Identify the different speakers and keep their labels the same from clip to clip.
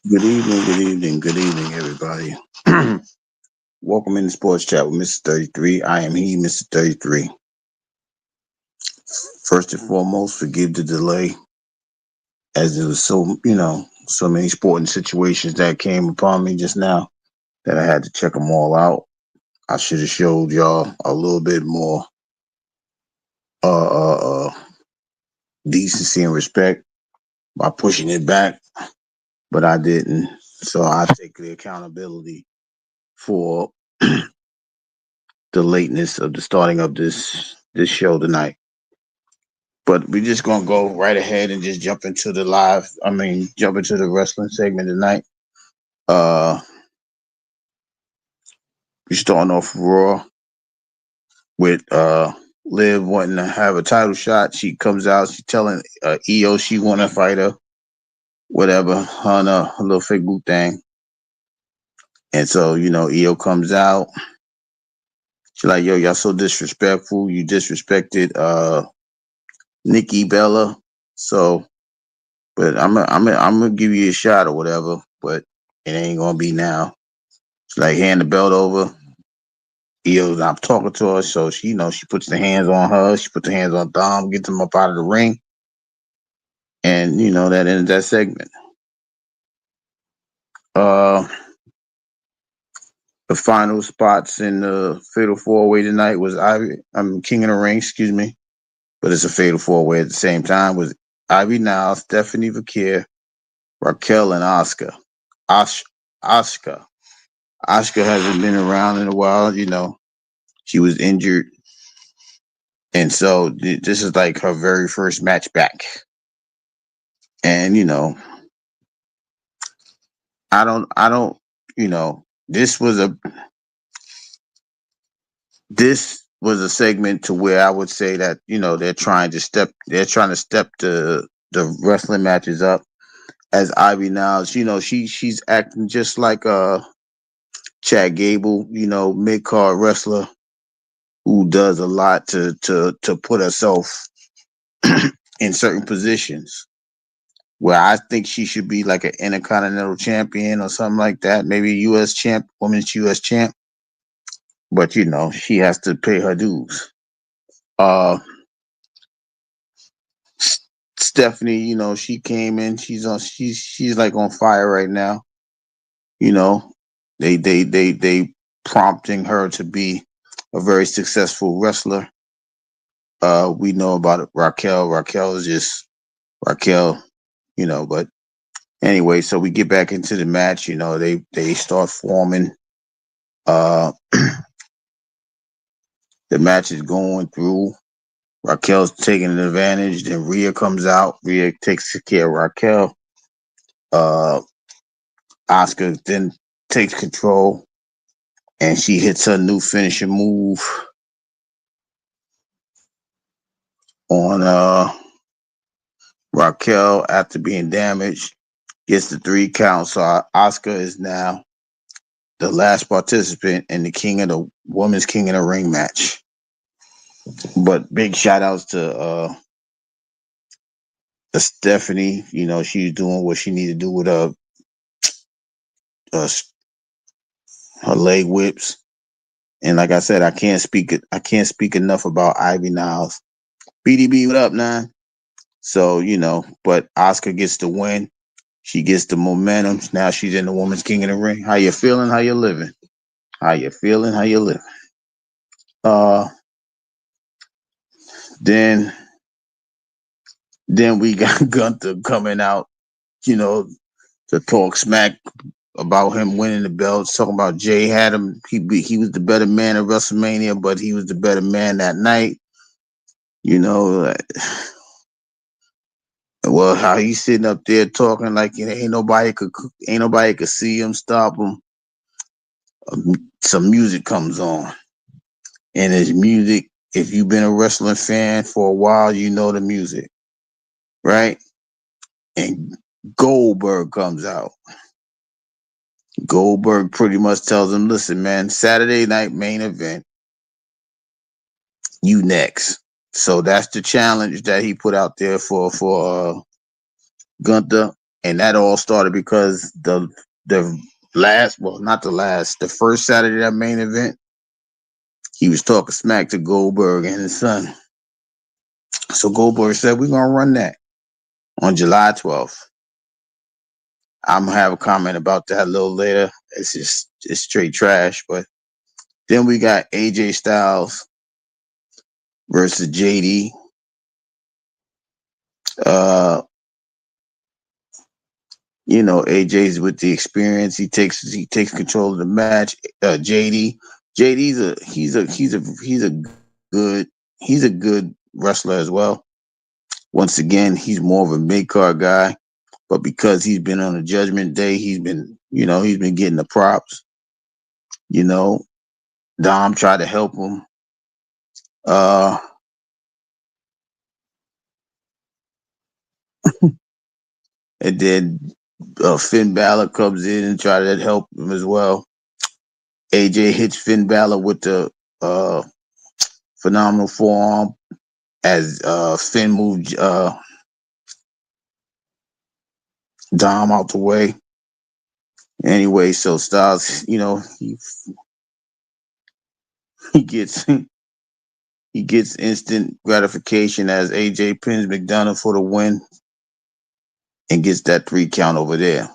Speaker 1: Good evening, everybody. Welcome in the Sports Chat with Mr. 33. I am he, Mr. 33. First and foremost, forgive the delay, as there was so many sporting situations that came upon me just now that I had to check them all out. I should have showed y'all a little bit more uh, uh, uh, decency and respect by pushing it back, but I didn't. So I take the accountability for the lateness of the starting of this show tonight. But we're just gonna go right ahead and just jump into the live. Jump into the wrestling segment tonight. Uh, we're starting off Raw with Liv wanting to have a title shot. She comes out. She's telling Io she want to fight her, whatever, on a little fake boot thing. And so Io comes out. She's like, "Yo, y'all so disrespectful. You disrespected Nikki Bella. So, but I'm gonna give you a shot or whatever. But it ain't gonna be now." She's like, hand the belt over. Io's not talking to her, so she puts the hands on her. She puts the hands on Dom, gets him up out of the ring, and that ends that segment. Uh, the final spots in the Fatal Four Way tonight was King of the Ring, excuse me, but it's a Fatal Four Way at the same time. Was Ivy Niles, Stephanie Vakir, Raquel, and Oscar. Osh, Oscar. Oscar hasn't been around in a while. She was injured, and so this is like her very first match back. And I don't, this was a segment to where I would say that they're trying to step the wrestling matches up. As Ivy now, she's acting just like Chad Gable, mid card wrestler who does a lot to put herself in certain positions. Where I think she should be like an intercontinental champion or something like that, maybe U.S. champ, women's U.S. champ. But she has to pay her dues. Uh, Stephanie, she came in. She's like on fire right now. You know, they prompting her to be a very successful wrestler. We know about it. Raquel. Raquel is just Raquel. But anyway, so we get back into the match. They start forming. Uh, the match is going through. Raquel's taking an advantage. Then Rhea comes out. Rhea takes care of Raquel. Uh, Oscar then takes control and she hits her new finishing move on Raquel after being damaged. Gets the 3 count. So Oscar is now the last participant in the women's King of the Ring match. But big shout outs to Stephanie. She's doing what she needs to do with uh, her leg whips. And like I said, I can't speak enough about Ivy Niles. BDB, what up, man? So, but Oscar gets the win. She gets the momentum. Now she's in the women's King of the Ring. How you feeling? How you living? How you feeling? How you living? Uh then then we got Gunther coming out, you know, to talk smack about him winning the belts, talking about Jay had him. He was the better man at WrestleMania, but he was the better man that night. You know, well, how he's sitting up there talking like ain't nobody could see him, stop him. Some music comes on, and his music. If you've been a wrestling fan for a while, you know the music, right? And Goldberg comes out. Goldberg pretty much tells him, "Listen, man, Saturday night main event, you next." So that's the challenge that he put out there for Gunther. and that all started because the last, well, not the last, the first Saturday that main event, he was talking smack to Goldberg and his son. So Goldberg said, "We're gonna run that on July 12th." I'm gonna have a comment about that a little later. It's straight trash. But then we got AJ Styles versus JD. Uh, AJ's with the experience. He takes control of the match. JD's good he's a good wrestler as well. Once again, he's more of a mid card guy, but because he's been on a Judgment Day, he's been getting the props. You know, Dom tried to help him. Uh, and then Finn Balor comes in and try to help him as well. AJ hits Finn Balor with the uh, phenomenal forearm as Finn moved Dom out the way. Anyway, so Styles, he gets he gets instant gratification as AJ pins McDonough for the win and gets that 3 count over there.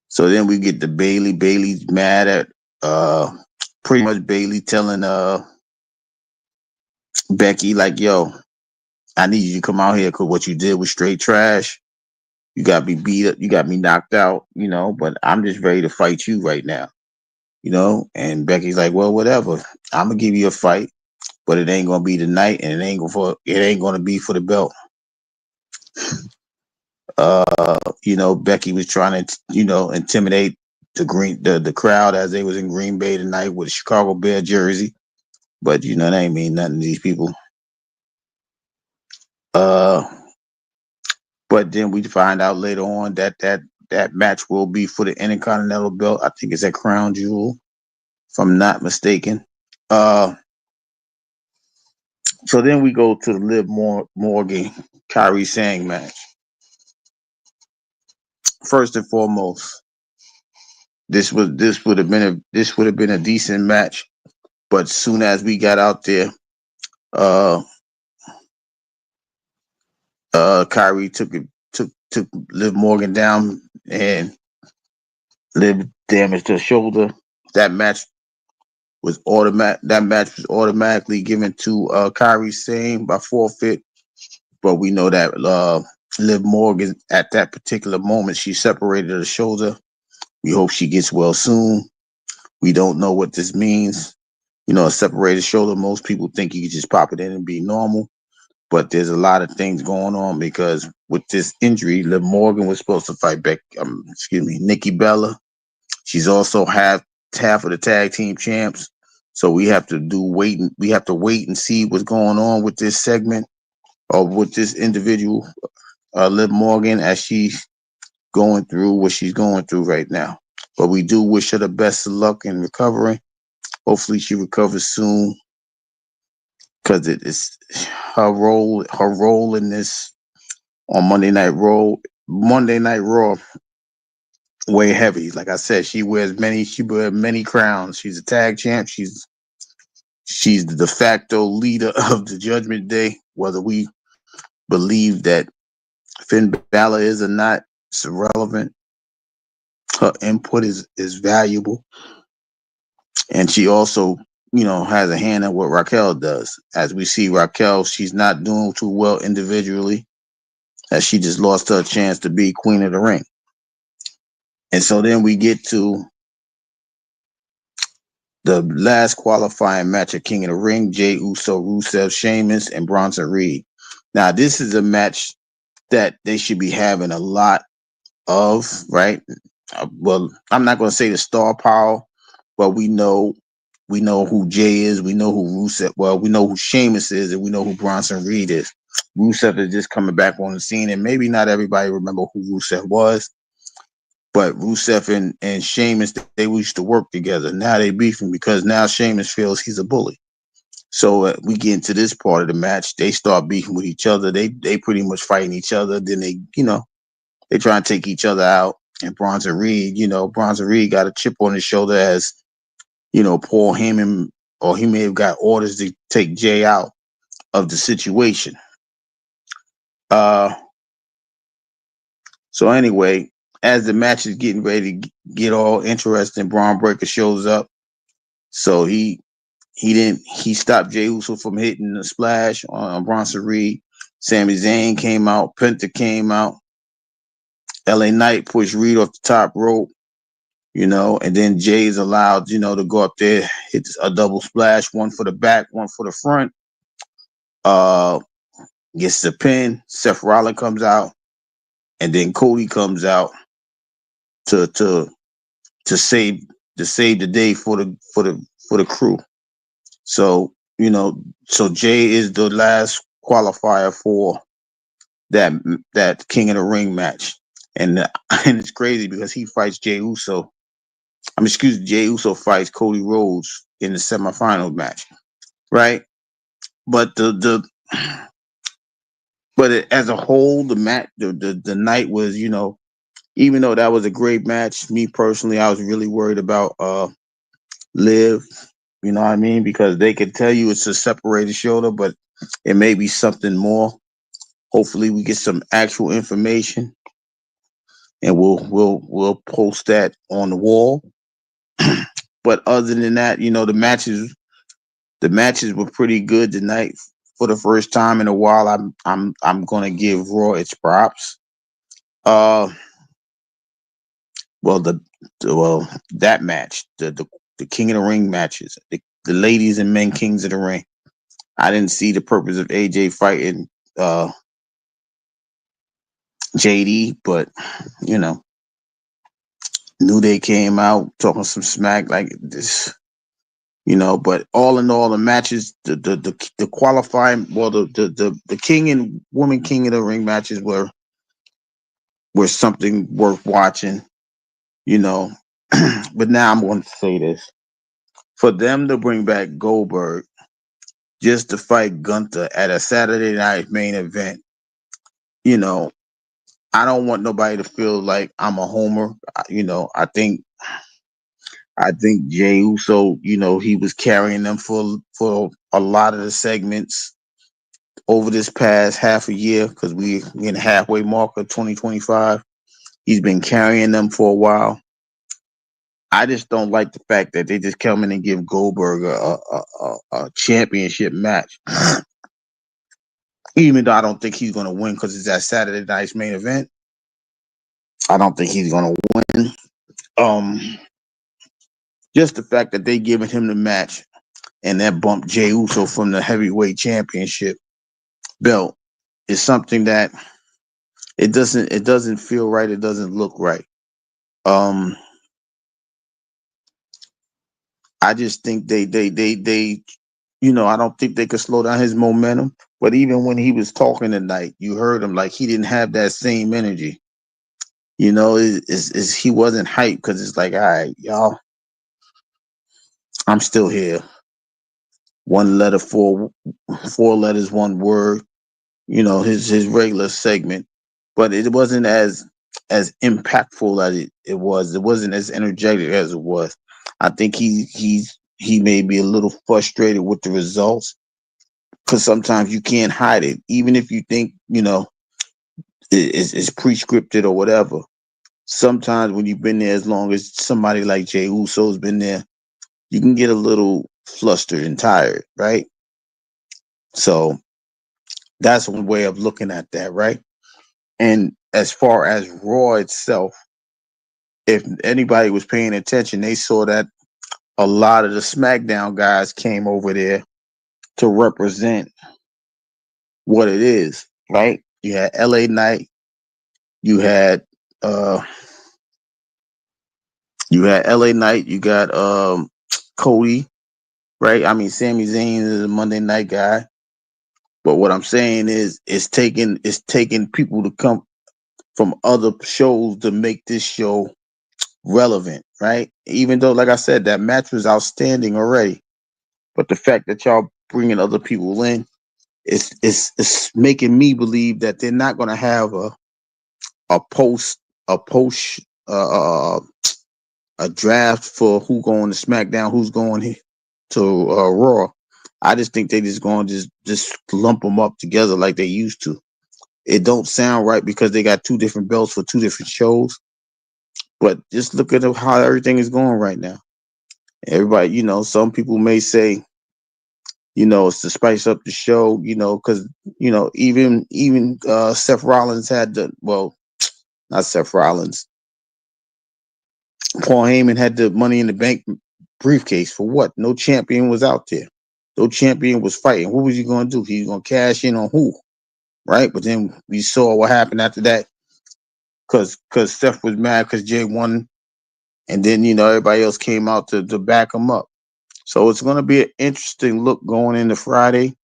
Speaker 1: So then we get the Bayley. Bayley's mad at pretty much Bayley telling Becky like, "Yo, I need you to come out here because what you did was straight trash. You got me beat up, you got me knocked out, but I'm just ready to fight you right now." And Becky's like, "Well, whatever. I'm gonna give you a fight, but it ain't gonna be tonight, and it ain't gonna be for the belt." Becky was trying to, intimidate the crowd as they was in Green Bay tonight with a Chicago Bear jersey, but that ain't mean nothing to these people. Uh, but then we find out later on that match will be for the Intercontinental belt. I think it's at Crown Jewel, if I'm not mistaken. Uh, so then we go to the Liv Morgan Kyrie Sang match. First and foremost, this would have been a decent match, but soon as we got out there, uh, Kyrie took Liv Morgan down, and Liv damaged her shoulder. That match was automatically given to Kyrie Sane by forfeit. But we know that Liv Morgan at that particular moment she separated her shoulder. We hope she gets well soon. We don't know what this means. A separated shoulder, most people think you can just pop it in and be normal. But there's a lot of things going on because with this injury, Liv Morgan was supposed to fight Nikki Bella. She's also half of the tag team champs. So we have to wait and see what's going on with this segment or with this individual, Liv Morgan, as she's going through what she's going through right now. But we do wish her the best of luck in recovering. Hopefully she recovers soon, because it is her role in this on Monday Night Raw, way heavy. Like I said, she wears many crowns. She's a tag champ. She's the de facto leader of the Judgment Day. Whether we believe that Finn Balor is or not, it's irrelevant. Her input is valuable, and she also, has a hand in what Raquel does. As we see, Raquel, she's not doing too well individually, as she just lost her chance to be Queen of the Ring. And so then we get to the last qualifying match of King of the Ring: Jey Uso, Rusev, Sheamus, and Bronson Reed. Now, this is a match that they should be having a lot of, right? Well, I'm not going to say the star power, but we know who Jay is. We know who Rusev. Well, we know who Sheamus is, and we know who Bronson Reed is. Rusev is just coming back on the scene, and maybe not everybody remember who Rusev was, but Rusev and Sheamus, they used to work together. Now they beefing because now Sheamus feels he's a bully. So we get into this part of the match. They start beefing with each other. They pretty much fighting each other. Then they, They trying to take each other out. And Bronson Reed, Bronson Reed got a chip on his shoulder as, Paul Heyman, or he may have got orders to take Jay out of the situation. So anyway, as the match is getting ready to get all interesting, Braun Breaker shows up. So he stopped Jey Uso from hitting the splash on Bronson Reed. Sami Zayn came out, Penta came out. LA Knight pushed Reed off the top rope, and then Jay's allowed, to go up there, hit a double splash, one for the back, one for the front. Gets the pin. Seth Rollins comes out, and then Cody comes out to save the day for the crew. So so Jay is the last qualifier for that King of the Ring match, and it's crazy because he fights Jey Uso. Jey Uso fights Cody Rhodes in the semifinal match, right? But as a whole, the match, the night was, even though that was a great match, me personally, I was really worried about Liv. You know what I mean? Because they could tell you it's a separated shoulder, but it may be something more. Hopefully, we get some actual information, and we'll post that on the wall. But other than that, the matches were pretty good tonight. For the first time in a while, I'm gonna give Raw its props. Well, that match, the King of the Ring matches, the ladies and men kings of the ring. I didn't see the purpose of AJ fighting JD, but New Day came out talking some smack like this, But all in all, the matches, the qualifying, well, the King and Woman King of the Ring matches were something worth watching, But now I'm going to say this: for them to bring back Goldberg just to fight Gunther at a Saturday night main event, I don't want nobody to feel like I'm a homer. I think Jey Uso, he was carrying them for a lot of the segments over this past half a year, because we're in the halfway mark of 2025. He's been carrying them for a while. I just don't like the fact that they just come in and give Goldberg a championship match. Even though I don't think he's going to win because it's that Saturday night's main event. I don't think he's going to win. Just the fact that they giving him the match and that bumped Jey Uso from the heavyweight championship belt is something that it doesn't feel right. It doesn't look right. I just think they I don't think they could slow down his momentum. But even when he was talking tonight, you heard him like he didn't have that same energy. He wasn't hyped because it's like, all right, y'all, I'm still here. One letter, four letters, one word. His regular segment, but it wasn't as impactful as it was. It wasn't as energetic as it was. I think he may be a little frustrated with the results, because sometimes you can't hide it, even if you think it's pre-scripted or whatever. Sometimes when you've been there as long as somebody like Jey Uso's been there, you can get a little flustered and tired, right? So that's one way of looking at that, right? And as far as Raw itself, if anybody was paying attention, they saw that a lot of the SmackDown guys came over there to represent what it is, right? You had LA Knight, you had LA Knight, you got Cody, right? I mean, Sami Zayn is a Monday night guy. But what I'm saying is it's taking people to come from other shows to make this show relevant, right? Even though, like I said, that match was outstanding already, but the fact that y'all bringing other people in, it's making me believe that they're not going to have a post a post a draft for who going to SmackDown, who's going to Raw. I just think they just going to just lump them up together like they used to. It don't sound right because they got two different belts for two different shows. But just look at how everything is going right now. Everybody, some people may say, it's to spice up the show, because even Seth Rollins had not Seth Rollins. Paul Heyman had the Money in the Bank briefcase for what? No champion was out there. No champion was fighting. What was he going to do? He was going to cash in on who? Right? But then we saw what happened after that because Seth was mad because Jay won. And then, everybody else came out to back him up. So it's going to be an interesting look going into Friday.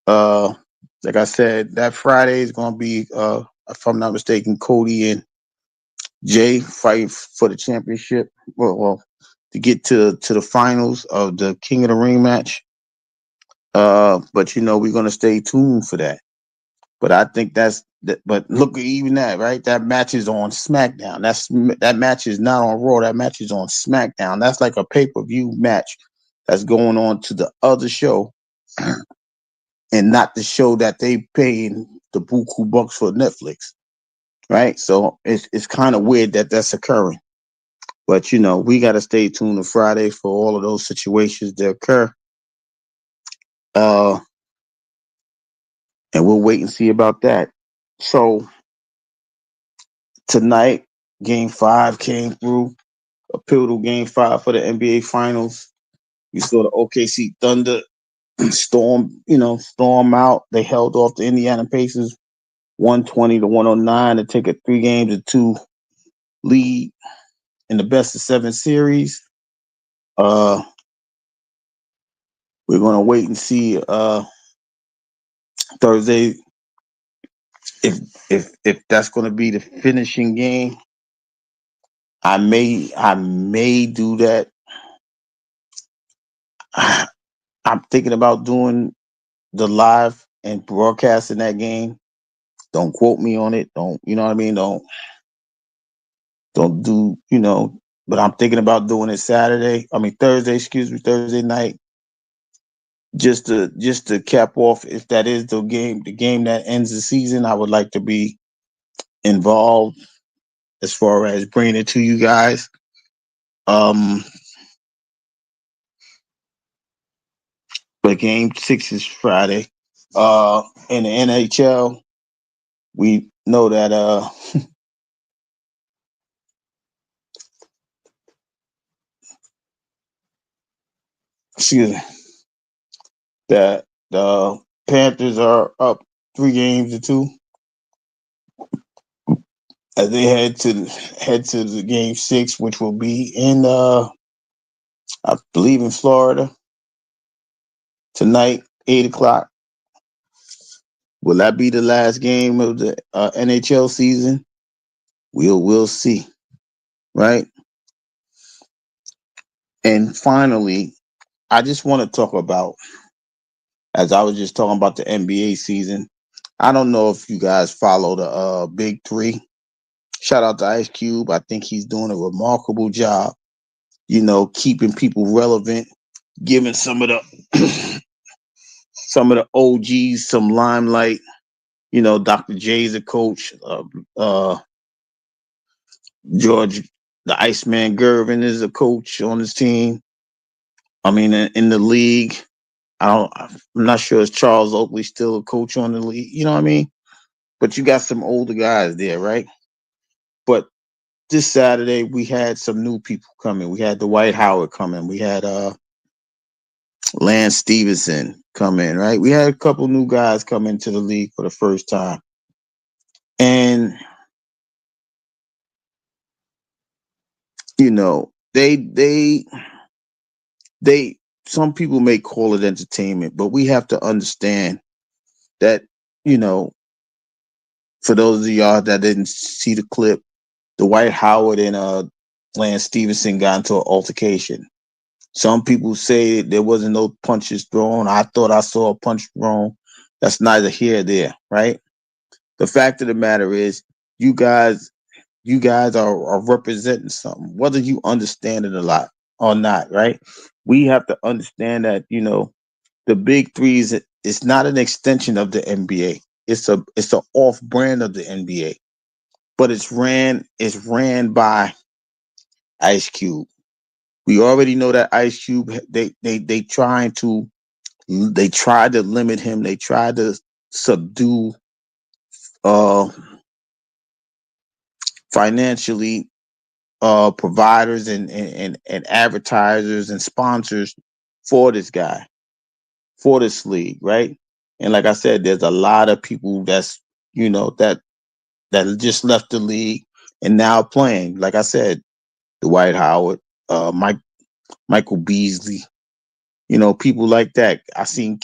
Speaker 1: Like I said, that Friday is going to be, if I'm not mistaken, Cody and Jay fighting for the championship. Well, to get to the finals of the King of the Ring match. But we're going to stay tuned for that. But I think that's that. But look, even that, right? That match is on SmackDown. That match is not on Raw. That match is on SmackDown. That's like a pay-per-view match that's going on to the other show, and not the show that they paying the buku bucks for Netflix, right? So it's kind of weird that that's occurring. But we got to stay tuned to Friday for all of those situations that occur. And we'll wait and see about that. So tonight, Game 5 came through. A pivotal Game 5 for the NBA Finals. We saw the OKC Thunder storm out. They held off the Indiana Pacers 120-109 to take a 3-2 lead in the best of 7 series. We're gonna wait and see Thursday if that's gonna be the finishing game. I may do that. I'm thinking about doing the live and broadcasting that game. Don't quote me on it. Don't, you know what I mean? Don't do, but I'm thinking about doing it Thursday night. Just to cap off, if that is the game that ends the season, I would like to be involved as far as bringing it to you guys. But game 6 is Friday. In the NHL, we know that excuse me, that the Panthers are up 3-2 as they head to the game 6, which will be in I believe in Florida tonight, 8:00. Will that be the last game of the NHL season? We'll see, right? And finally, I just want to talk about, as I was just talking about the NBA season. I don't know if you guys follow the Big Three. Shout out to Ice Cube. I think he's doing a remarkable job, keeping people relevant, giving some of the some of the OGs some limelight. Dr. J's a coach. George, the Iceman Gervin, is a coach on his team. I mean, in the league. I'm not sure is Charles Oakley still a coach on the league. You know what I mean? But you got some older guys there, right? But this Saturday we had some new people coming. We had Dwight Howard coming. We had Lance Stevenson come in, right? We had a couple new guys come into the league for the first time. And they some people may call it entertainment, but we have to understand that, for those of y'all that didn't see the clip, Dwight Howard and Lance Stevenson got into an altercation. Some people say there wasn't no punches thrown. I thought I saw a punch thrown. That's neither here nor there, right? The fact of the matter is, You guys, you guys are representing something, whether you understand it a lot or not, right? We have to understand that, the big three is not an extension of the NBA. It's a off brand of the NBA, but it's ran by Ice Cube. We already know that Ice Cube, they tried to limit him. They tried to subdue uh financially providers and advertisers and sponsors for this guy, for this league, right? And like I said, there's a lot of people that's you know that just left the league and now playing. Like I said, Dwight Howard, Michael Beasley, people like that. I seen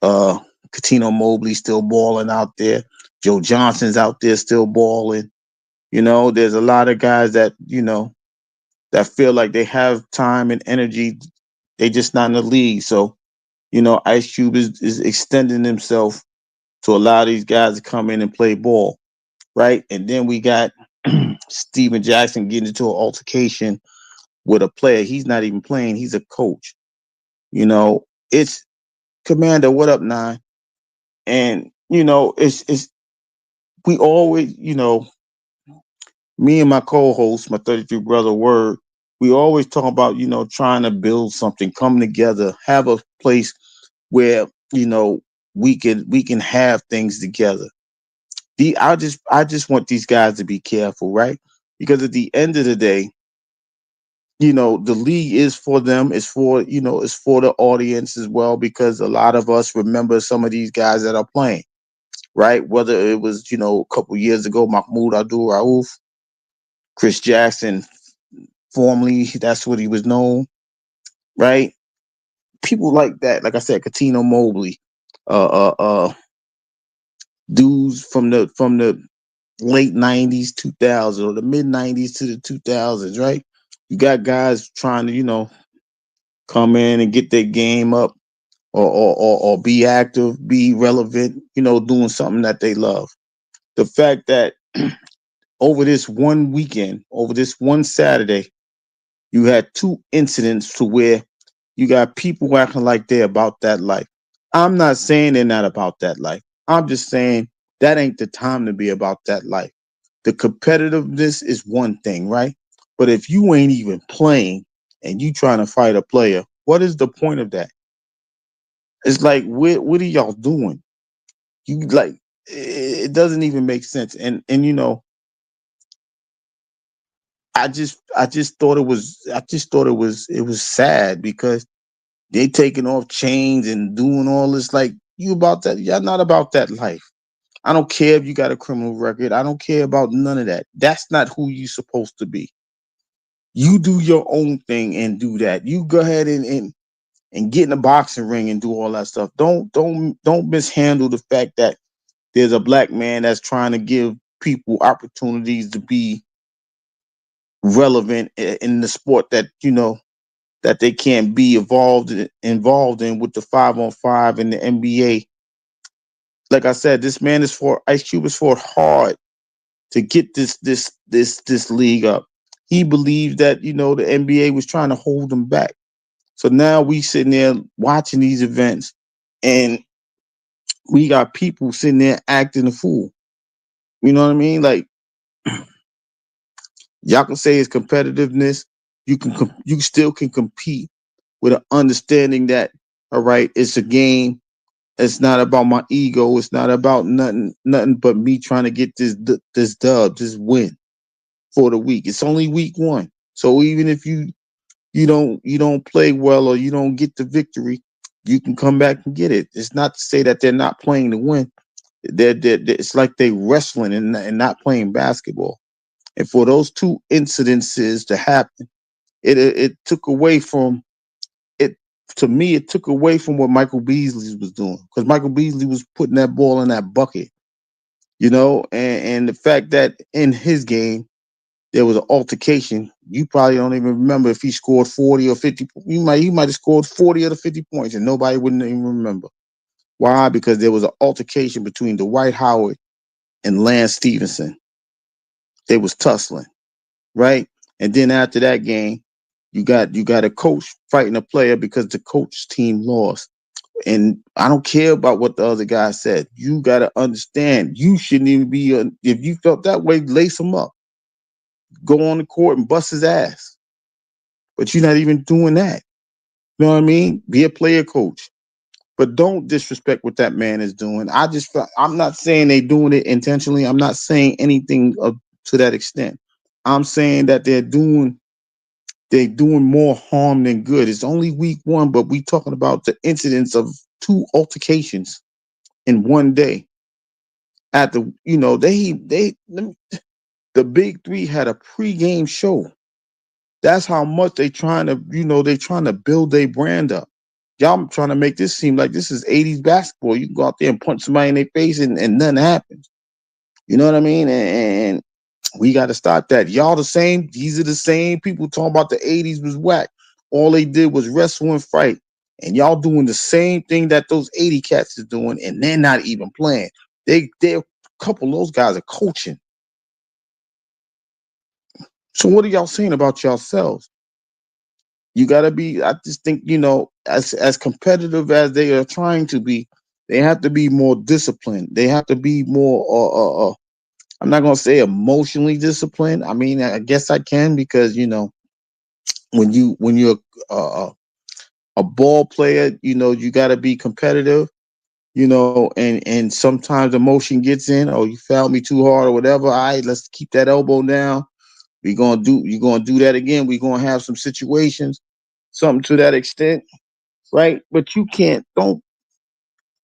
Speaker 1: uh, Katino Mobley still balling out there. Joe Johnson's out there still balling. There's a lot of guys that feel like they have time and energy. They just not in the league. So, Ice Cube is extending himself to allow these guys to come in and play ball, right? And then we got Steven Jackson getting into an altercation with a player. He's not even playing. He's a coach. It's Commander. What up, Nine? And it's we always, me and my co-host, my 33 brother Word, we always talk about, trying to build something, come together, have a place where, we can have things together. I just want these guys to be careful, right? Because at the end of the day, the league is for them, it's for the audience as well, because a lot of us remember some of these guys that are playing, right? Whether it was, a couple years ago, Mahmoud Abdul Rauf, Chris Jackson, formerly, that's what he was known, right? People like that, like I said, Katino Mobley, dudes from the late '90s, 2000, or the mid '90s to the 2000s, right? You got guys trying to, come in and get their game up, or be active, be relevant, doing something that they love. The fact that over this one weekend, over this one Saturday, you had two incidents to where you got people acting like they're about that life. I'm not saying they're not about that life. I'm just saying that ain't the time to be about that life. The competitiveness is one thing, right? But if you ain't even playing and you trying to fight a player, what is the point of that? It's like, what are y'all doing? You like, it doesn't even make sense. And I just thought it was sad because they taking off chains and doing all this. Like, you about that? Y'all not about that life. I don't care if you got a criminal record. I don't care about none of that. That's not who you supposed to be. You do your own thing and do that. You go ahead and get in a boxing ring and do all that stuff. Don't mishandle the fact that there's a black man that's trying to give people opportunities to be relevant in the sport that they can't be involved in with the 5-on-5 and the NBA. Like I said, this man is for Ice Cube is for hard to get this league up. He believed that the NBA was trying to hold him back. So now we sitting there watching these events, and we got people sitting there acting a fool. You know what I mean? Like, y'all can say it's competitiveness. You still can compete with an understanding that, all right, it's a game. It's not about my ego. It's not about nothing but me trying to get this dub, this win for the week. It's only week one, so even if you don't play well or you don't get the victory, you can come back and get it. It's not to say that they're not playing to win. It's like they wrestling and not playing basketball. And for those two incidences to happen, it took away from it. To me, it took away from what Michael Beasley was doing, because Michael Beasley was putting that ball in that bucket, and the fact that in his game there was an altercation. You probably don't even remember if he scored 40 or 50. He might have scored 40 or 50 points and nobody wouldn't even remember. Why? Because there was an altercation between Dwight Howard and Lance Stevenson. They was tussling, right? And then after that game, you got a coach fighting a player because the coach's team lost. And I don't care about what the other guy said. You got to understand, you shouldn't even be. If you felt that way, lace him up, go on the court and bust his ass. But you're not even doing that. You know what I mean? Be a player coach, but don't disrespect what that man is doing. I'm not saying they doing it intentionally. I'm not saying anything to that extent. I'm saying that they're doing more harm than good. It's only week one, but we talking about the incidents of two altercations in one day. At the the big three had a pregame show. That's how much they trying to build their brand up. Y'all trying to make this seem like this is 80s basketball. You can go out there and punch somebody in their face and nothing happens. You know what I mean? And we got to stop that. Y'all the same. These are the same people talking about the 80s was whack. All they did was wrestle and fight. And y'all doing the same thing that those 80 cats is doing, and they're not even playing. They're a couple of those guys are coaching. So what are y'all saying about yourselves? You gotta be, I just think, as competitive as they are trying to be, they have to be more disciplined. They have to be more I'm not gonna say emotionally disciplined. I mean, I guess I can because when you're a ball player, you got to be competitive, and sometimes emotion gets in. Oh, you fouled me too hard or whatever. All right, let's keep that elbow down. You're gonna do that again. We're gonna have some situations, something to that extent, right? But you can't. Don't.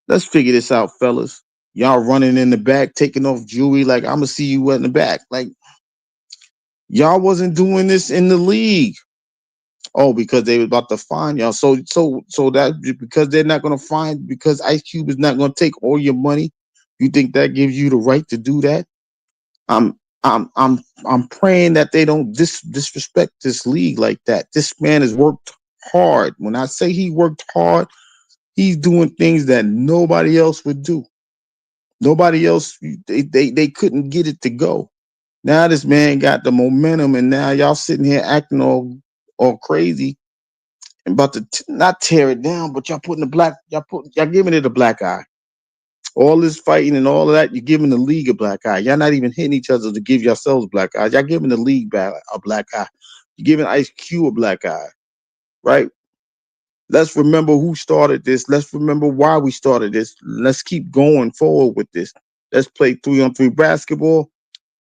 Speaker 1: Let's figure this out, fellas. Y'all running in the back, taking off jewelry. Like I'm gonna see you in the back. Like y'all wasn't doing this in the league. Oh, because they were about to fine y'all. So that because they're not gonna fine because Ice Cube is not gonna take all your money. You think that gives you the right to do that? I'm I'm praying that they don't disrespect this league like that. This man has worked hard. When I say he worked hard, he's doing things that nobody else would do. Nobody else they couldn't get it to go. Now this man got the momentum, and now y'all sitting here acting all crazy and about to not tear it down, but y'all giving it a black eye. All this fighting and all of that, you're giving the league a black eye. Y'all not even hitting each other to give yourselves black eyes. Y'all giving the league a black eye. You're giving Ice Cube a black eye, right? Let's remember who started this. Let's remember why we started this. Let's keep going forward with this. Let's play 3-on-3 basketball.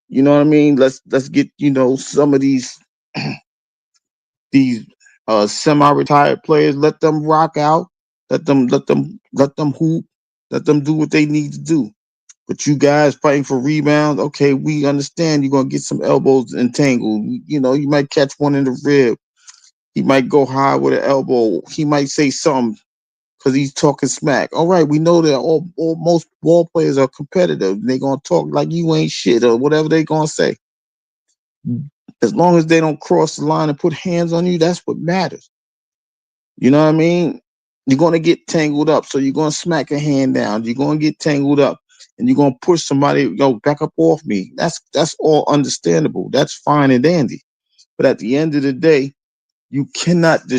Speaker 1: You know what I mean? Let's get some of these semi-retired players. Let them rock out. Let them hoop. Let them do what they need to do. But you guys fighting for rebounds, okay, we understand you're gonna get some elbows entangled. You might catch one in the rib. He might go high with an elbow. He might say something because he's talking smack. All right, we know that most ball players are competitive. They're gonna talk like you ain't shit or whatever they're gonna say. As long as they don't cross the line and put hands on you, that's what matters. You know what I mean? You're gonna get tangled up, so you're gonna smack a hand down. You're gonna get tangled up, and you're gonna push somebody. Yo, back up off me. That's all understandable. That's fine and dandy. But at the end of the day, you cannot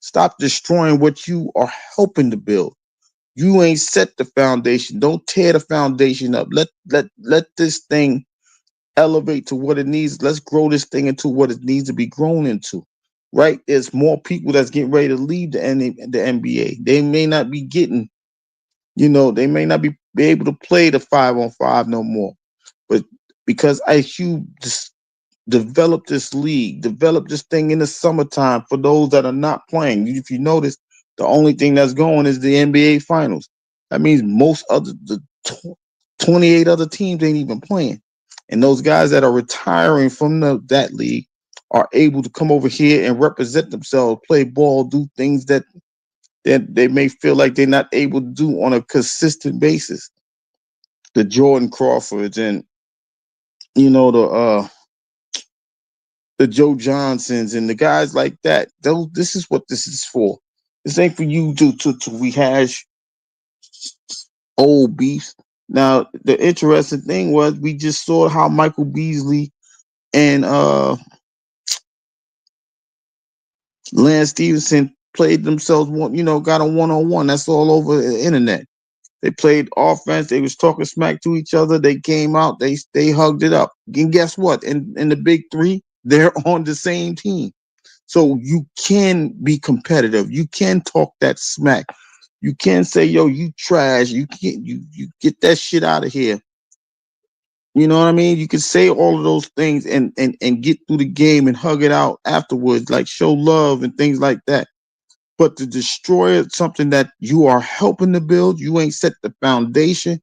Speaker 1: stop destroying what you are helping to build. You ain't set the foundation. Don't tear the foundation up. Let this thing elevate to what it needs. Let's grow this thing into what it needs to be grown into. Right? There's more people that's getting ready to leave the NBA. They may not be getting, they may not be able to play the 5-on-5 no more. But because IQ just developed this league, developed this thing in the summertime for those that are not playing. If you notice, the only thing that's going is the NBA finals. That means most other the 28 other teams ain't even playing. And those guys that are retiring from that league are able to come over here and represent themselves, play ball, do things that they may feel like they're not able to do on a consistent basis. The Jordan Crawfords and the Joe Johnsons and the guys like that. This is what this is for. This ain't for you to rehash old beefs. Now, the interesting thing was we just saw how Michael Beasley and Lance Stevenson played themselves one, got a one-on-one. That's all over the internet. They played offense. They was talking smack to each other. They came out. They hugged it up. And guess what? In the big three, they're on the same team. So you can be competitive. You can talk that smack. You can say, yo, you trash. You can't you get that shit out of here. You know what I mean? You can say all of those things and get through the game and hug it out afterwards, like show love and things like that. But to destroy something that you are helping to build, you ain't set the foundation.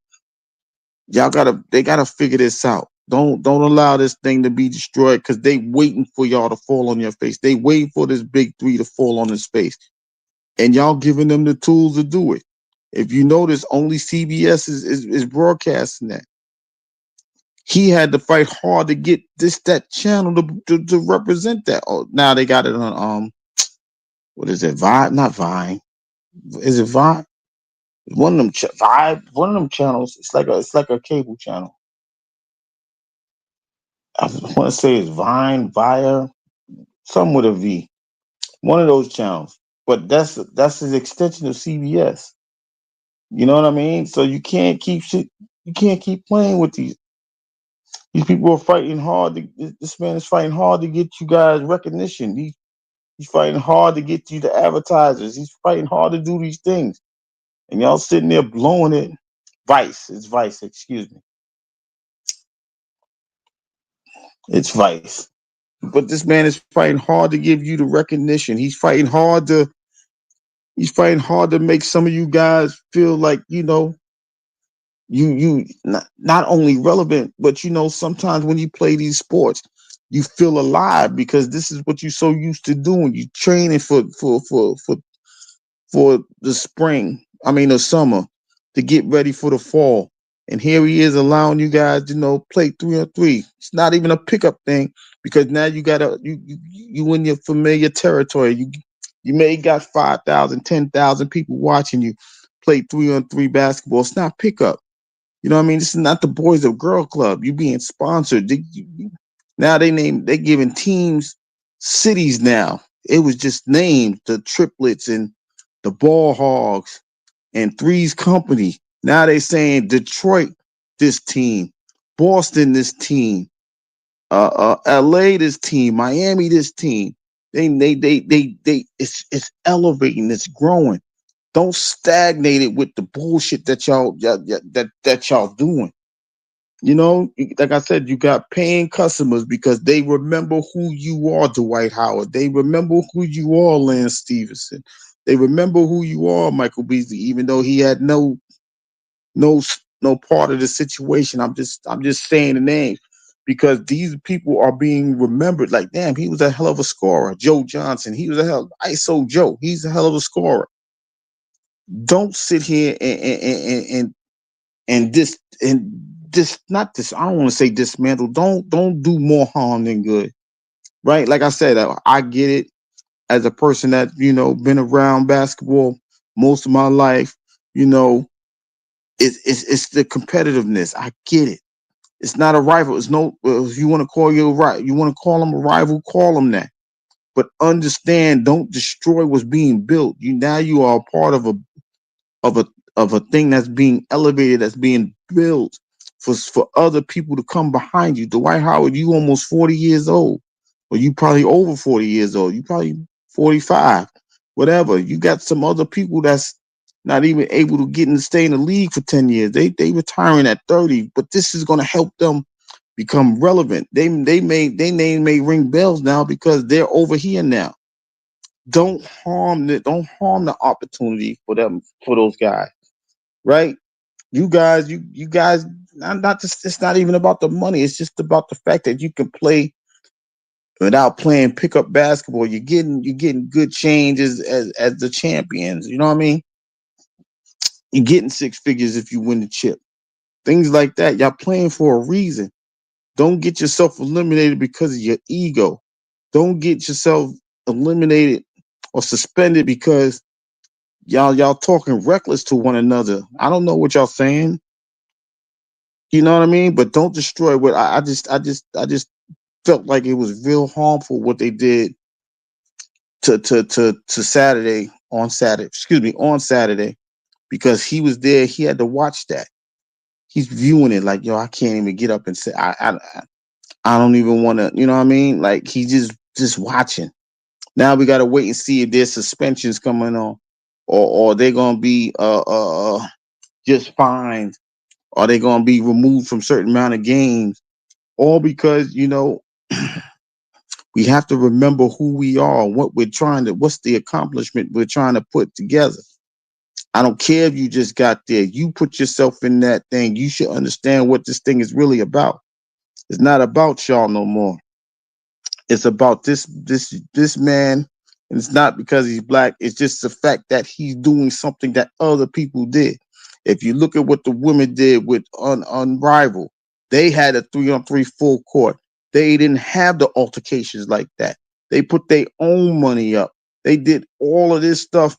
Speaker 1: They gotta figure this out. Don't allow this thing to be destroyed because they waiting for y'all to fall on your face. They waiting for this big three to fall on his face. And y'all giving them the tools to do it. If you notice, only CBS is broadcasting that. He had to fight hard to get that channel to represent that. Oh, now they got it on what is it? Vine, not Vine. Is it Vine? One of them Vibe, one of them channels. It's like a cable channel. I want to say it's Vine, Via, some with a V. One of those channels. But that's an extension of CBS. You know what I mean? So you can't keep shit. You can't keep playing with these. These people are fighting hard. This man is fighting hard to get you guys recognition. He's fighting hard to get you the advertisers. He's fighting hard to do these things. And y'all sitting there blowing it. Vice. It's Vice, excuse me. It's Vice. But this man is fighting hard to give you the recognition. He's fighting hard to make some of you guys feel like, you not only relevant, but sometimes when you play these sports, you feel alive because this is what you're so used to doing. You training for the spring. I mean the summer to get ready for the fall. And here he is allowing you guys to play 3-on-3. It's not even a pickup thing because now you in your familiar territory. You may got 5,000, 10,000 people watching you play 3-on-3 basketball. It's not pickup. You know what I mean? This is not the Boys of Girl Club. You being sponsored. Now they giving teams cities now. It was just named the Triplets and the Ball Hogs and Three's Company. Now they saying Detroit this team, Boston this team, LA this team, Miami this team. It's elevating, it's growing. Don't stagnate it with the bullshit that y'all doing. Like I said, you got paying customers because they remember who you are, Dwight Howard. They remember who you are, Lance Stevenson. They remember who you are, Michael Beasley, even though he had no no part of the situation. I'm just saying the names because these people are being remembered. Like, damn, he was a hell of a scorer. Joe Johnson, he was a hell ISO Joe. He's a hell of a scorer. Don't sit here and not this. I don't want to say dismantle. Don't do more harm than good. Right? Like I said, I get it as a person that been around basketball most of my life. You know, it's the competitiveness. I get it. It's not a rival. It's no. If you want to call you right, you want to call them a rival, call them that. But understand, don't destroy what's being built. You are a part of a of a thing that's being elevated, that's being built for other people to come behind you. Dwight Howard, you almost 40 years old, or you probably over 40 years old. You probably 45, whatever. You got some other people that's not even able to get and stay in the league for 10 years. They retiring at 30, but this is going to help them become relevant. They name may ring bells now because they're over here now. Don't harm the opportunity for them, for those guys, right? You guys not just, it's not even about the money. It's just about the fact that you can play without playing pickup basketball. You're getting good change as the champions. You know what I mean? You're getting six figures if you win the chip. Things like that. Y'all playing for a reason. Don't get yourself eliminated because of your ego. Don't get yourself eliminated or suspended because y'all talking reckless to one another. I don't know what y'all saying. You know what I mean? But don't destroy what I just felt like it was real harmful what they did to Saturday on Saturday. Excuse me, on Saturday because he was there. He had to watch that. He's viewing it like, yo, I can't even get up and say I don't even want to. You know what I mean? Like he just watching. Now we got to wait and see if there's suspensions coming on, or they're gonna be just fines. Are they gonna be removed from certain amount of games? All because we have to remember who we are, what we're trying to, what's the accomplishment we're trying to put together. I don't care if you just got there. You put yourself in that thing. You should understand what this thing is really about. It's not about y'all no more. It's about this man, and it's not because he's black. It's just the fact that he's doing something that other people did. If you look at what the women did with Unrivaled, they had a 3-on-3 full court. They didn't have the altercations like that. They put their own money up. They did all of this stuff,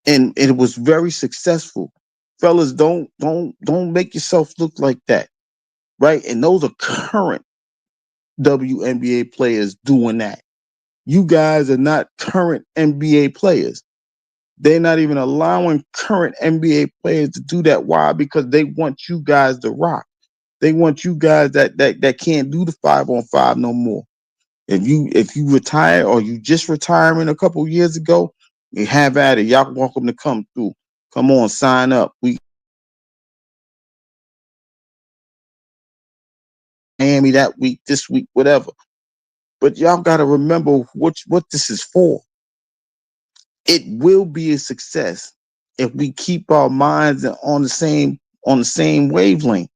Speaker 1: and it was very successful. Fellas, don't make yourself look like that, right? And those are current WNBA players doing that. You guys are not current NBA players. They're not even allowing current NBA players to do that. Why? Because they want you guys to rock. They want you guys that can't do the 5-on-5 no more. If you retire or you just retiring a couple years ago, you have at it. Y'all welcome to come through. Come on, sign up. We Miami that week, this week, whatever. But y'all got to remember what this is for. It will be a success if we keep our minds on the same wavelength.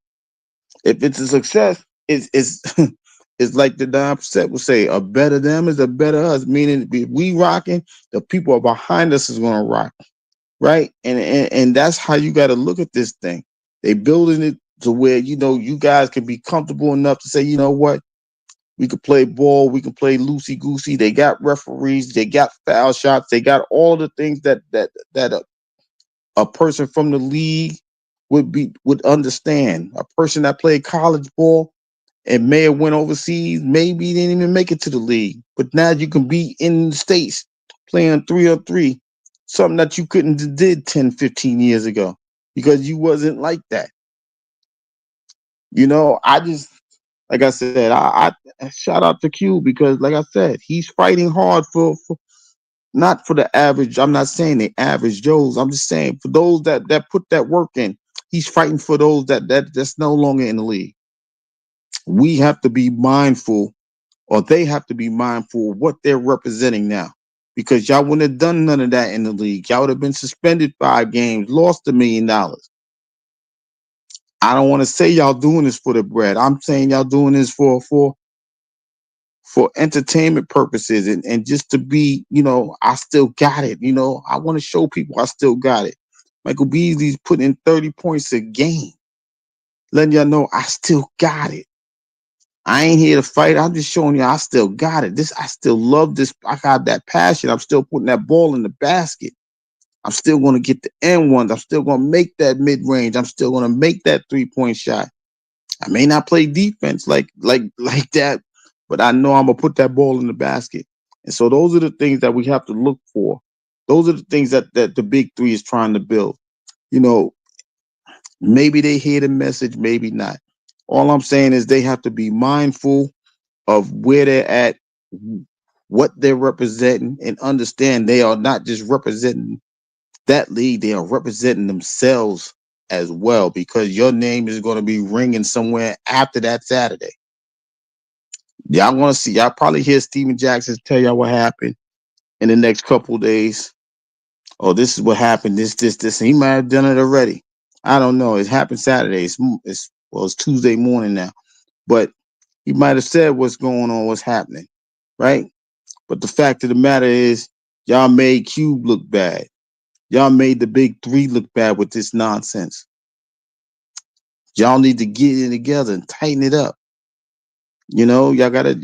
Speaker 1: If it's a success, it's it's like the 9% will say, a better them is a better us. Meaning, if we rocking, the people behind us is gonna rock, right? And that's how you got to look at this thing. They building it to where you guys can be comfortable enough to say, you know what, we could play ball, we can play loosey goosey. They got referees, they got foul shots, they got all the things that a person from the league would understand. A person that played college ball and may have went overseas, maybe didn't even make it to the league. But now you can be in the States playing 3-on-3, something that you couldn't did 10, 15 years ago because you wasn't like that. I just, like I said, I shout out to Q because, like I said, he's fighting hard for not for the average. I'm not saying the average Joes. I'm just saying for those that put that work in. He's fighting for those that's no longer in the league. We have to be mindful, or they have to be mindful of what they're representing now. Because y'all wouldn't have done none of that in the league. Y'all would have been suspended 5 games, lost $1 million. I don't want to say y'all doing this for the bread. I'm saying y'all doing this for entertainment purposes and just to be, I still got it. I want to show people I still got it. Michael Beasley's putting in 30 points a game, letting y'all know I still got it. I ain't here to fight. I'm just showing you I still got it. I still love this. I got that passion. I'm still putting that ball in the basket. I'm still going to get the end ones. I'm still going to make that mid range. I'm still going to make that 3-point shot. I may not play defense like that, but I know I'm gonna put that ball in the basket. And so those are the things that we have to look for. Those are the things that the big three is trying to build. You know, maybe they hear the message, maybe not. All I'm saying is they have to be mindful of where they're at, what they're representing, and understand they are not just representing that league, they are representing themselves as well, because your name is going to be ringing somewhere after that Saturday. Y'all want to see, y'all probably hear Steven Jackson tell y'all what happened in the next couple of days. Oh, this is what happened. This. He might have done it already. I don't know. It happened Saturday. It's Tuesday morning now. But he might have said what's going on, what's happening. Right? But the fact of the matter is, y'all made Cube look bad. Y'all made the big three look bad with this nonsense. Y'all need to get it together and tighten it up. Y'all gotta,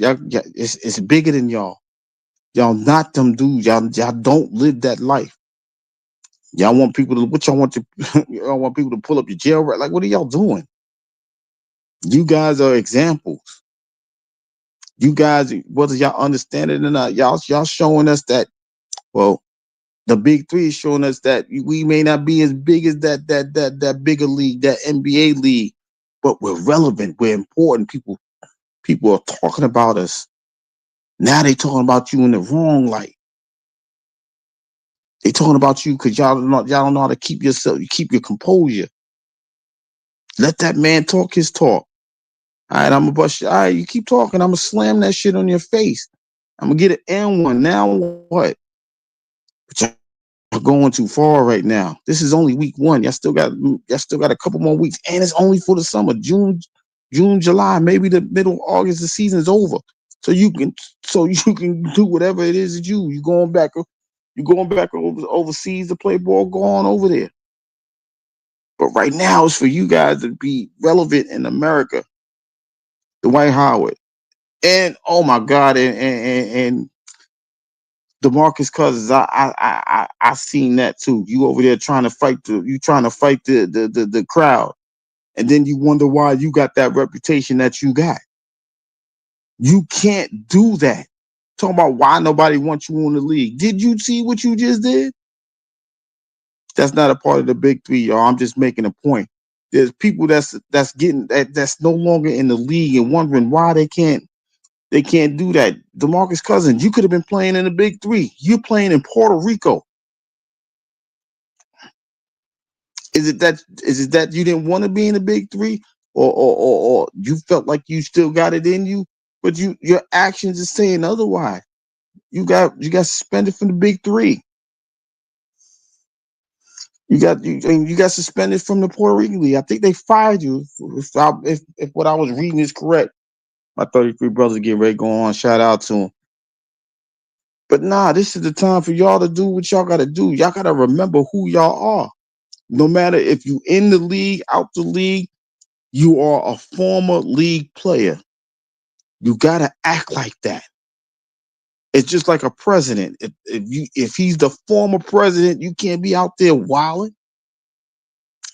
Speaker 1: it's bigger than y'all. Y'all not them dudes. Y'all don't live that life. Y'all want people to, what y'all want to, y'all want people to pull up your jail, right? Like, what are y'all doing? You guys are examples. You guys, whether y'all understand it or not, y'all showing us that. Well, the big three is showing us that we may not be as big as that bigger league, that NBA league, but we're relevant. We're important. People are talking about us. Now they talking about you in the wrong light. They talking about you because y'all don't know how to keep yourself. You keep your composure. Let that man talk his talk. All right, I'm gonna bust you. All right, you keep talking. I'm gonna slam that shit on your face. I'm gonna get an N1. Now what? But y'all going too far right now. This is only week one. Y'all still got a couple more weeks, and it's only for the summer. June, July, maybe the middle of August. The season's over, so you can do whatever it is that you going back. You going back overseas to play ball? Go on over there. But right now, it's for you guys to be relevant in America. Dwight Howard. And oh my God, and DeMarcus Cousins, I seen that too. You over there trying to fight the crowd, and then you wonder why you got that reputation that you got. You can't do that. Talking about why nobody wants you in the league. Did you see what you just did? That's not a part of the big three, y'all. I'm just making a point. There's people that's no longer in the league and wondering why they can't do that. DeMarcus Cousins, you could have been playing in the big three. You're playing in Puerto Rico. Is it that you didn't want to be in the big three, or you felt like you still got it in you, but your actions is saying otherwise. You got suspended from the big three. You got suspended from the Puerto Rican League. I think they fired you if what I was reading is correct. My 33 brothers getting ready to go on. Shout out to them. But nah, this is the time for y'all to do what y'all gotta do. Y'all gotta remember who y'all are. No matter if you in the league, out the league, you are a former league player. You gotta act like that. It's just like a president. If he's the former president, you can't be out there wilding.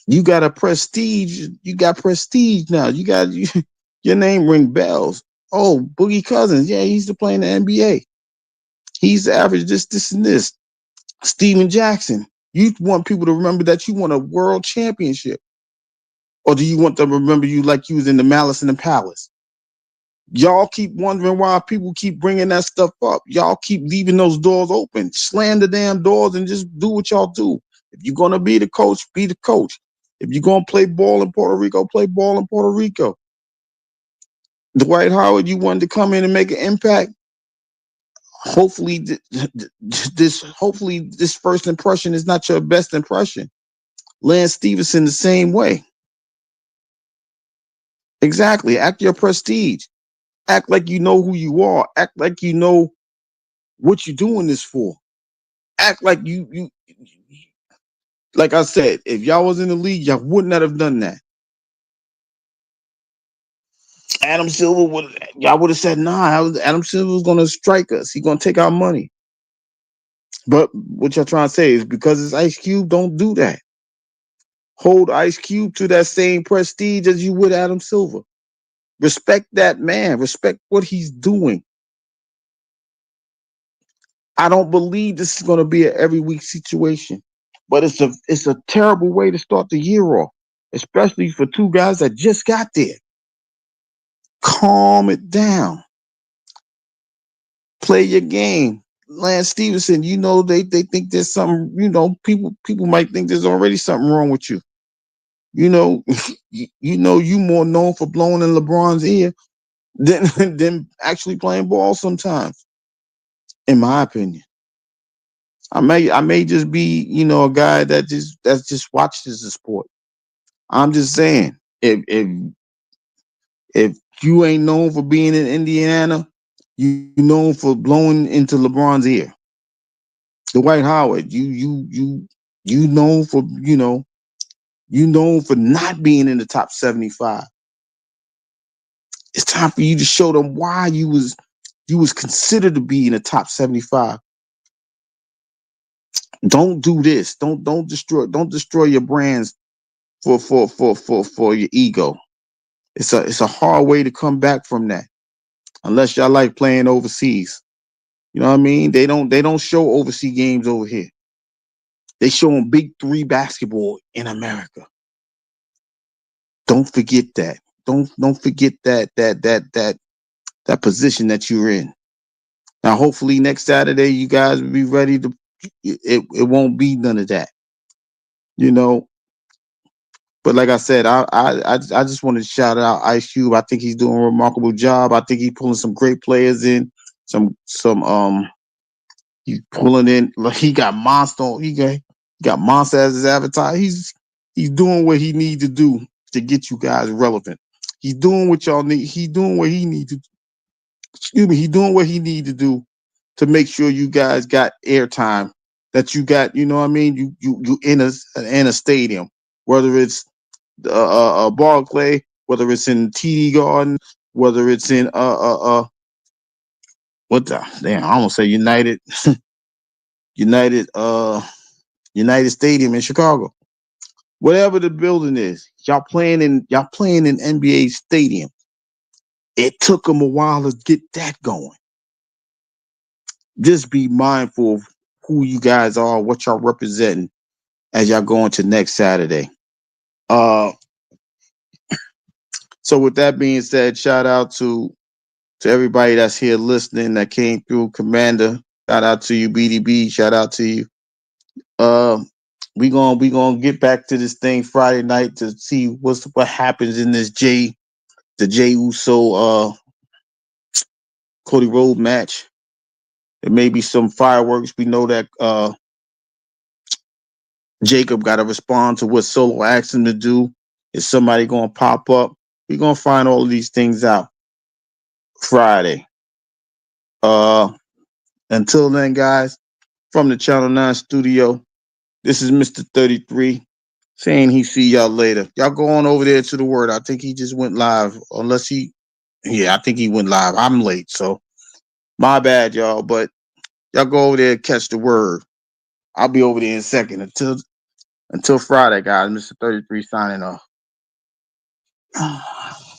Speaker 1: You got a prestige. You got prestige now. Your name ring bells. Oh, Boogie Cousins. Yeah, he's to play in the NBA. He's the average this, and this. Steven Jackson. You want people to remember that you won a world championship. Or do you want them to remember you like you was in the Malice in the Palace? Y'all keep wondering why people keep bringing that stuff up. Y'all keep leaving those doors open. Slam the damn doors and just do what y'all do. If you're going to be the coach, be the coach. If you're going to play ball in Puerto Rico, play ball in Puerto Rico. Dwight Howard, you wanted to come in and make an impact. Hopefully, this first impression is not your best impression. Lance Stevenson, the same way. Exactly. Act your prestige. Act like you know who you are. Act like you know what you're doing this for. Act like you like I said, if y'all was in the league, y'all would not have done that. Adam Silver y'all would have said, nah, Adam Silver was gonna strike us. He's gonna take our money. But what y'all trying to say is because it's Ice Cube, don't do that. Hold Ice Cube to that same prestige as you would Adam Silver. Respect that man. Respect what he's doing. I don't believe this is going to be an every week situation, but it's a terrible way to start the year off, especially for two guys that just got there. Calm it down. Play your game. Lance Stevenson, they think there's something, people might think there's already something wrong with you. You know, you more known for blowing in LeBron's ear than actually playing ball sometimes, in my opinion. I may just be, a guy that just watches the sport. I'm just saying, if you ain't known for being in Indiana, you known for blowing into LeBron's ear. Dwight Howard, you known for you known for not being in the top 75. It's time for you to show them why you was considered to be in the top 75. Don't do this. Don't destroy your brands for your ego. It's a hard way to come back from that, unless y'all like playing overseas. You know what I mean? They don't show overseas games over here. They show them Big Three basketball in America. Don't forget that. Don't forget that position that you're in. Now, hopefully next Saturday you guys will be ready to. It won't be none of that, you know. But like I said, I just want to shout out Ice Cube. I think he's doing a remarkable job. I think he's pulling some great players in. Some he's pulling in. Like he got Monster. He got Monster as his avatar. He's doing what he needs to do to get you guys relevant. He's doing what y'all need. He's doing what he needs to. Excuse me. He's doing what he needs to do to make sure you guys got airtime. That you got. You know what I mean? You in a stadium, whether it's Barclay, whether it's in TD Garden, whether it's in what the damn, I almost say United United Stadium in Chicago. Whatever the building is, y'all playing in NBA stadium. It took them a while to get that going. Just be mindful of who you guys are, what y'all representing as y'all go into next Saturday. Uh so with that being said, shout out to everybody that's here listening that came through. Commander, shout out to you. BDB, shout out to you. Uh, we gonna get back to this thing Friday night to see what happens in the Jay Uso Cody Rhodes match. There may be some fireworks. We know that Jacob got to respond to what Solo asked him to do. Is somebody gonna pop up? We're gonna find all of these things out Friday. Uh, until then, guys, from the Channel 9 studio, this is Mr. 33 saying he see y'all later. Y'all go on over there to the word. I think he just went live. I think he went live. I'm late, so my bad, y'all. But y'all go over there and catch the word. I'll be over there in a second. Until Friday, guys. Mr. 33 signing off.